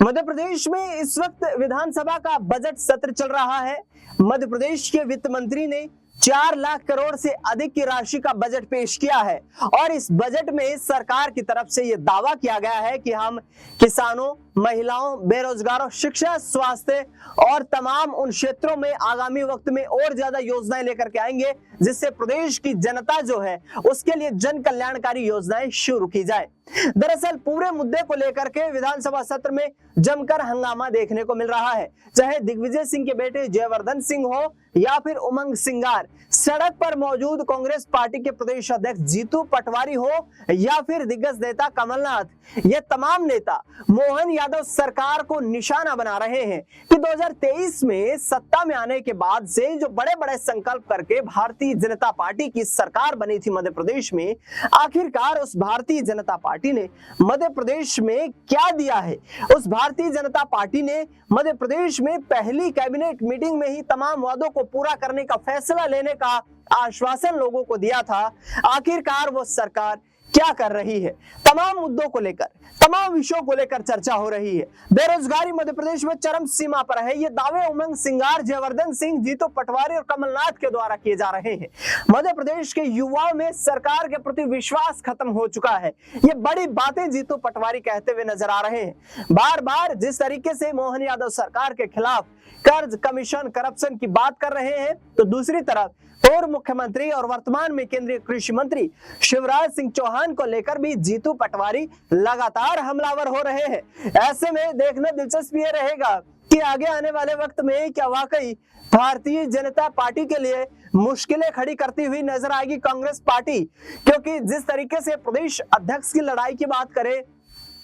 मध्य प्रदेश में इस वक्त विधानसभा का बजट सत्र चल रहा है। मध्य प्रदेश के वित्त मंत्री ने 4 लाख करोड़ से अधिक की राशि का बजट पेश किया है और इस बजट में सरकार की तरफ से यह दावा किया गया है कि हम किसानों, महिलाओं, बेरोजगारों, शिक्षा, स्वास्थ्य और तमाम उन क्षेत्रों में आगामी वक्त में और ज्यादा योजनाएं लेकर के आएंगे जिससे प्रदेश की जनता जो है उसके लिए जन कल्याणकारी योजनाएं शुरू की जाए। दरअसल पूरे मुद्दे को लेकर के विधानसभा सत्र में जमकर हंगामा देखने को मिल रहा है। चाहे दिग्विजय सिंह के बेटे जयवर्धन सिंह हो या फिर उमंग सिंगार, सड़क पर मौजूद कांग्रेस पार्टी के प्रदेश अध्यक्ष जीतू पटवारी हो या फिर दिग्गज नेता कमलनाथ, ये तमाम नेता मोहन यादव सरकार को निशाना बना रहे हैं कि 2023 में सत्ता में आने के बाद से जो बड़े बड़े संकल्प करके भारतीय जनता पार्टी की सरकार बनी थी मध्य प्रदेश में, आखिरकार उस भारतीय जनता पार्टी ने मध्य प्रदेश में क्या दिया है। उस भारतीय जनता पार्टी ने मध्य प्रदेश में पहली कैबिनेट मीटिंग में ही तमाम वादों को पूरा करने का फैसला लेने का आश्वासन लोगों को दिया था। आखिरकार वो सरकार क्या कर रही है? तमाम मुद्दों को लेकर, तमाम विषयों को लेकर चर्चा हो रही है। बेरोजगारी मध्य प्रदेश में चरम सीमा पर है, ये दावे उमंग सिंगार, जयवर्धन सिंह, जीतू पटवारी और कमलनाथ के द्वारा किए जा रहे हैं। मध्य प्रदेश के युवाओं में सरकार के प्रति विश्वास खत्म हो चुका है, ये बड़ी बातें जीतू पटवारी कहते हुए नजर आ रहे हैं। बार बार जिस तरीके से मोहन यादव सरकार के खिलाफ कर्ज, कमीशन, करप्शन की बात कर रहे हैं, तो दूसरी तरफ पूर्व मुख्यमंत्री और वर्तमान में केंद्रीय कृषि मंत्री शिवराज सिंह चौहान को लेकर भी जीतू पटवारी लगातार हमलावर हो रहे हैं। ऐसे में देखना दिलचस्प ये रहेगा कि आगे आने वाले वक्त में क्या वाकई भारतीय जनता पार्टी के लिए मुश्किलें खड़ी करती हुई नजर आएगी कांग्रेस पार्टी, क्योंकि जिस तरीके से प्रदेश अध्यक्ष की लड़ाई की बात करें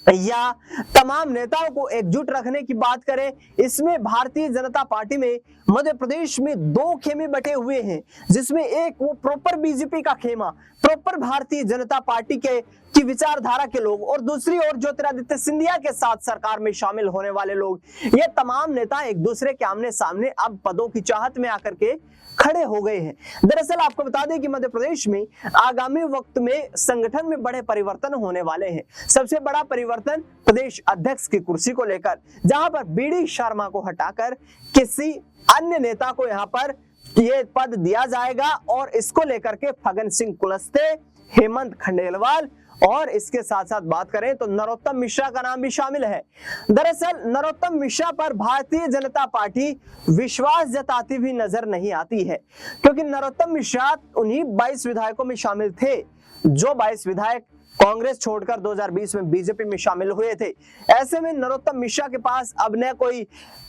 या तमाम नेताओं को एकजुट रखने की बात करें, इसमें भारतीय जनता पार्टी में मध्य प्रदेश में 2 खेमे बटे हुए हैं, जिसमें एक वो प्रॉपर बीजेपी का खेमा, प्रॉपर भारतीय जनता पार्टी की विचारधारा के लोग, और दूसरी ओर ज्योतिरादित्य सिंधिया के साथ सरकार में शामिल होने वाले लोग। ये तमाम नेता एक दूसरे के आमने सामने अब पदों की चाहत में आकर के खड़े हो गए हैं। दरअसल आपको बता दें कि मध्य प्रदेश में आगामी वक्त में संगठन में बड़े परिवर्तन होने वाले हैं। सबसे बड़ा परिवर्तन प्रदेश अध्यक्ष की कुर्सी को लेकर, जहां पर बीडी शर्मा को हटाकर किसी अन्य नेता को यहां पर यह पद दिया जाएगा और इसको लेकर के फग्गन सिंह कुलस्ते, हेमंत खंडेलवाल और इसके साथ साथ बात करें तो नरोत्तम मिश्रा का नाम भी शामिल है। दरअसल नरोत्तम मिश्रा पर भारतीय जनता पार्टी विश्वास जताती हुई नजर नहीं आती है, क्योंकि नरोत्तम मिश्रा उन्हीं 22 विधायकों में शामिल थे जो 22 विधायक कांग्रेस छोड़कर 2020 में बीजेपी में शामिल हुए थे। ऐसे में नरोत्तम मिश्रा के पास अब न कोई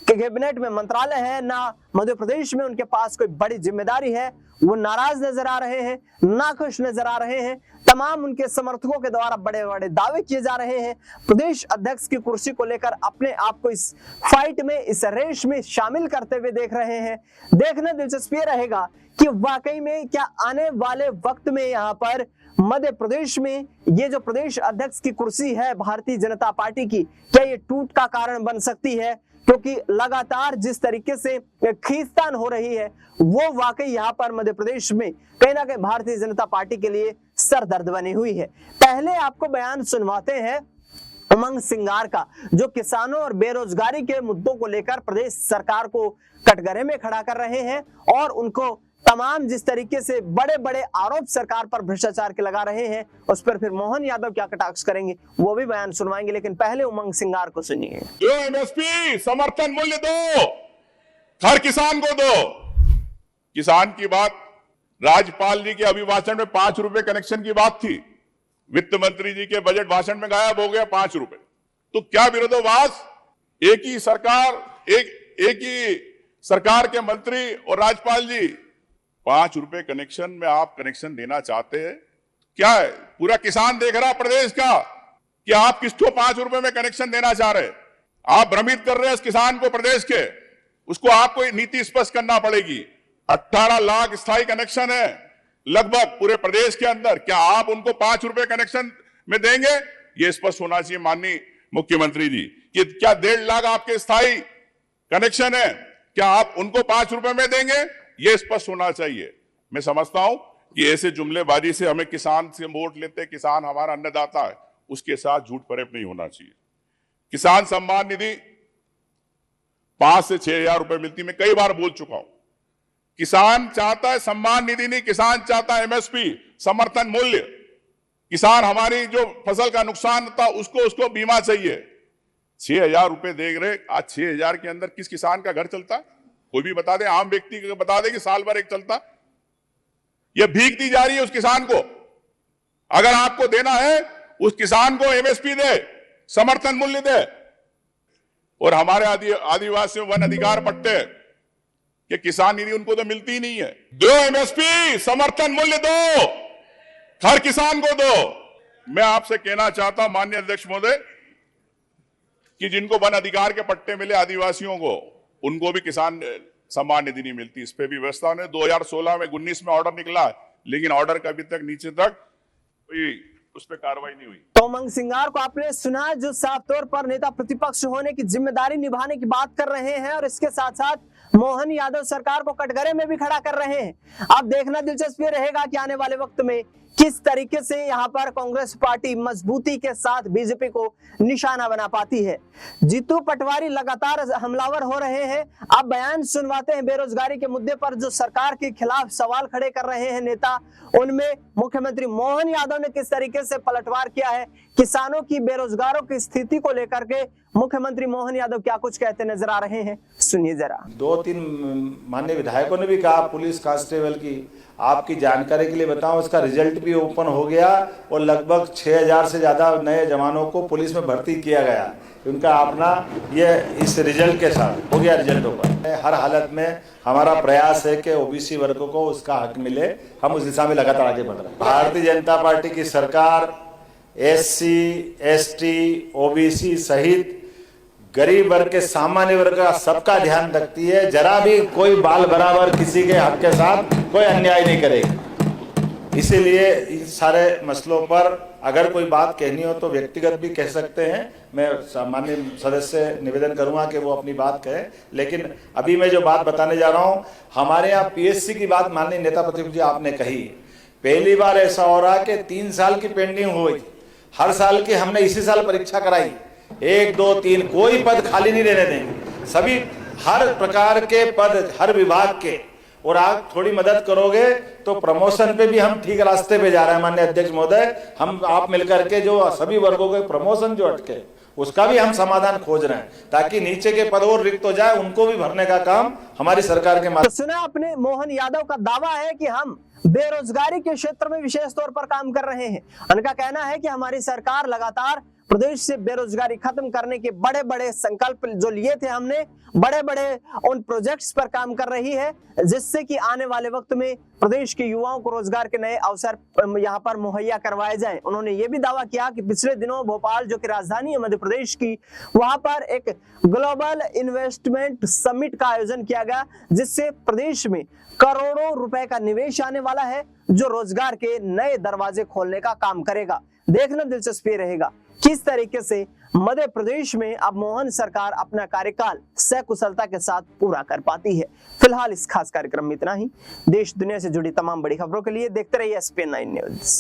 कैबिनेट में मंत्रालय है, ना मध्य प्रदेश में उनके पास कोई बड़ी जिम्मेदारी है। वो नाराज नजर आ रहे हैं, नाखुश नजर आ रहे हैं। तमाम उनके समर्थकों के द्वारा बड़े बड़े दावे किए जा रहे हैं। प्रदेश अध्यक्ष की कुर्सी को लेकर अपने आप को इस फाइट में, इस रेस में शामिल करते हुए देख रहे हैं। देखना दिलचस्प ये रहेगा कि वाकई में क्या आने वाले वक्त में यहाँ पर मध्य प्रदेश में ये जो प्रदेश अध्यक्ष की कुर्सी है भारतीय जनता पार्टी की, क्या ये टूट का कारण बन सकती है? क्योंकि लगातार जिस तरीके से खींचतान हो रही है वो वाकई यहाँ पर मध्य प्रदेश में कहीं ना कहीं भारतीय जनता पार्टी के लिए सरदर्द बनी हुई है। पहले आपको बयान सुनवाते हैं उमंग सिंगार का, जो किसानों और बेरोजगारी के मुद्दों को लेकर प्रदेश सरकार को कटघरे में खड़ा कर रहे हैं और उनको तमाम जिस तरीके से बड़े बड़े आरोप सरकार पर भ्रष्टाचार के लगा रहे हैं, उस पर फिर मोहन यादव क्या कटाक्ष करेंगे वो भी बयान सुनवाएंगे। लेकिन पहले उमंग सिंगार को सुनिए। जो एमएसपी समर्थन मूल्य दो, हर किसान को दो। किसान की बात राज्यपाल जी के अभिभाषण में 5 रुपए कनेक्शन की बात थी, वित्त मंत्री जी के बजट भाषण में गायब हो गया 5 रुपए। तो क्या विरोधाभास? एक ही सरकार के मंत्री और राज्यपाल जी 5 रुपए कनेक्शन में आप कनेक्शन देना चाहते हैं? क्या है, पूरा किसान देख रहा प्रदेश का कि आप किसको 5 रुपए में कनेक्शन देना चाह रहे हैं। आप भ्रमित कर रहे हैं इस किसान को प्रदेश के, उसको आपको नीति स्पष्ट करना पड़ेगी। 18 लाख स्थायी कनेक्शन है लगभग पूरे प्रदेश के अंदर, क्या आप उनको 5 रुपए कनेक्शन में देंगे? ये स्पष्ट होना चाहिए माननीय मुख्यमंत्री जी कि क्या 1.5 लाख आपके स्थायी कनेक्शन है, क्या आप उनको 5 रुपए में देंगे? ये स्पष्ट होना चाहिए। मैं समझता हूं कि ऐसे जुमलेबाजी से हमें किसान से वोट लेते, किसान हमारा अन्नदाता है, उसके साथ झूठ फरेब नहीं होना चाहिए। किसान सम्मान निधि 5 से 6 हजार रुपए मिलती, मैं कई बार बोल चुका हूं। किसान चाहता है सम्मान निधि नहीं, किसान चाहता है एमएसपी, समर्थन मूल्य। किसान हमारी जो फसल का नुकसान था उसको बीमा चाहिए। 6 हजार रुपए देख रहे, आज 6 हजार के अंदर किस किसान का घर चलता? कोई भी बता दे, आम व्यक्ति को बता दे कि साल भर एक चलता। यह भीख दी जा रही है उस किसान को। अगर आपको देना है उस किसान को एमएसपी दे, समर्थन मूल्य दे। और हमारे आदिवासी वन अधिकार पट्टे कि किसान निधि उनको तो मिलती ही नहीं है। दो एमएसपी, समर्थन मूल्य दो, हर किसान को दो। मैं आपसे कहना चाहता हूं माननीय अध्यक्ष महोदय कि जिनको वन अधिकार के पट्टे मिले आदिवासियों को, उनको भी किसान सम्मान निधि नहीं मिलती। इस पे भी व्यवस्था ने 2016 में 19 में ऑर्डर निकला, लेकिन ऑर्डर का अभी तक नीचे तक कोई उस पर कार्रवाई नहीं हुई। तो उमंग सिंगार को आपने सुना, जो साफ तौर पर नेता प्रतिपक्ष होने की जिम्मेदारी निभाने की बात कर रहे हैं और इसके साथ साथ मोहन यादव सरकार को कटघरे में भी खड़ा कर रहे हैं। अब देखना दिलचस्प ये रहेगा कि आने वाले वक्त में किस तरीके से यहाँ पर कांग्रेस पार्टी मजबूती के साथ बीजेपी को निशाना बना पाती है। जीतू पटवारी लगातार हमलावर हो रहे हैं। अब बयान सुनवाते हैं बेरोजगारी के मुद्दे पर, जो सरकार के खिलाफ सवाल खड़े कर रहे हैं नेता, उनमें मुख्यमंत्री मोहन यादव ने किस तरीके से पलटवार किया है। किसानों की, बेरोजगारों की स्थिति को लेकर के मुख्यमंत्री मोहन यादव क्या कुछ कहते नजर आ रहे हैं, सुनिए जरा। 2-3 माननीय विधायकों ने भी कहा पुलिस कांस्टेबल की, आपकी जानकारी के लिए बताऊं, उसका रिजल्ट भी ओपन हो गया और लगभग 6000 से ज्यादा नए जवानों को पुलिस में भर्ती किया गया। उनका अपना ये इस रिजल्ट के साथ हो गया, रिजल्ट ओपन। हर हालत में हमारा प्रयास है कि ओबीसी वर्गों को उसका हक मिले, हम उस दिशा में लगातार आगे बढ़ रहे हैं। भारतीय जनता पार्टी की सरकार एससी, एसटी, ओबीसी सहित गरीब वर्ग के, सामान्य वर्ग का सबका ध्यान रखती है। जरा भी कोई बाल बराबर किसी के हक के साथ कोई अन्याय नहीं करेगी। इसीलिए इन सारे मसलों पर अगर कोई बात कहनी हो तो व्यक्तिगत भी कह सकते हैं। मैं सामान्य सदस्य से निवेदन करूंगा कि वो अपनी बात कहे, लेकिन अभी मैं जो बात बताने जा रहा हूं, हमारे यहाँ पीएससी की बात माननीय नेता प्रतिपक्ष जी आपने कही। पहली बार ऐसा हो रहा कि 3 साल की पेंडिंग हुई, हर साल की हमने इसी साल परीक्षा कराई। 1, 2, 3 कोई पद खाली नहीं रहने देंगे, सभी हर प्रकार के पद हर विभाग के। और आप थोड़ी मदद करोगे तो प्रमोशन पे भी हम ठीक रास्ते पे जा रहे हैं माननीय अध्यक्ष महोदय। हम आप मिलकर के जो सभी वर्गों के प्रमोशन जो अटके उसका भी हम समाधान खोज रहे हैं, ताकि नीचे के पद और रिक्त हो जाए, उनको भी भरने का काम हमारी सरकार के माध्यम। तो सुना आपने, मोहन यादव का दावा है कि हम बेरोजगारी के क्षेत्र में विशेष तौर पर काम कर रहे हैं। उनका कहना है कि हमारी सरकार लगातार प्रदेश से बेरोजगारी खत्म करने के बड़े बड़े संकल्प जो लिए थे हमने, बड़े बड़े उन प्रोजेक्ट्स पर काम कर रही है, जिससे कि आने वाले वक्त में प्रदेश के युवाओं को रोजगार के नए अवसर यहाँ पर मुहैया करवाए जाएं। उन्होंने ये भी दावा किया कि पिछले दिनों भोपाल, जो कि राजधानी है मध्य प्रदेश की, वहां पर एक ग्लोबल इन्वेस्टमेंट समिट का आयोजन किया गया, जिससे प्रदेश में करोड़ों रुपए का निवेश आने वाला है, जो रोजगार के नए दरवाजे खोलने का काम करेगा। देखना दिलचस्पी रहेगा किस तरीके से मध्य प्रदेश में अब मोहन सरकार अपना कार्यकाल सकुशलता के साथ पूरा कर पाती है। फिलहाल इस खास कार्यक्रम में इतना ही। देश दुनिया से जुड़ी तमाम बड़ी खबरों के लिए देखते रहिए SPN9 न्यूज़।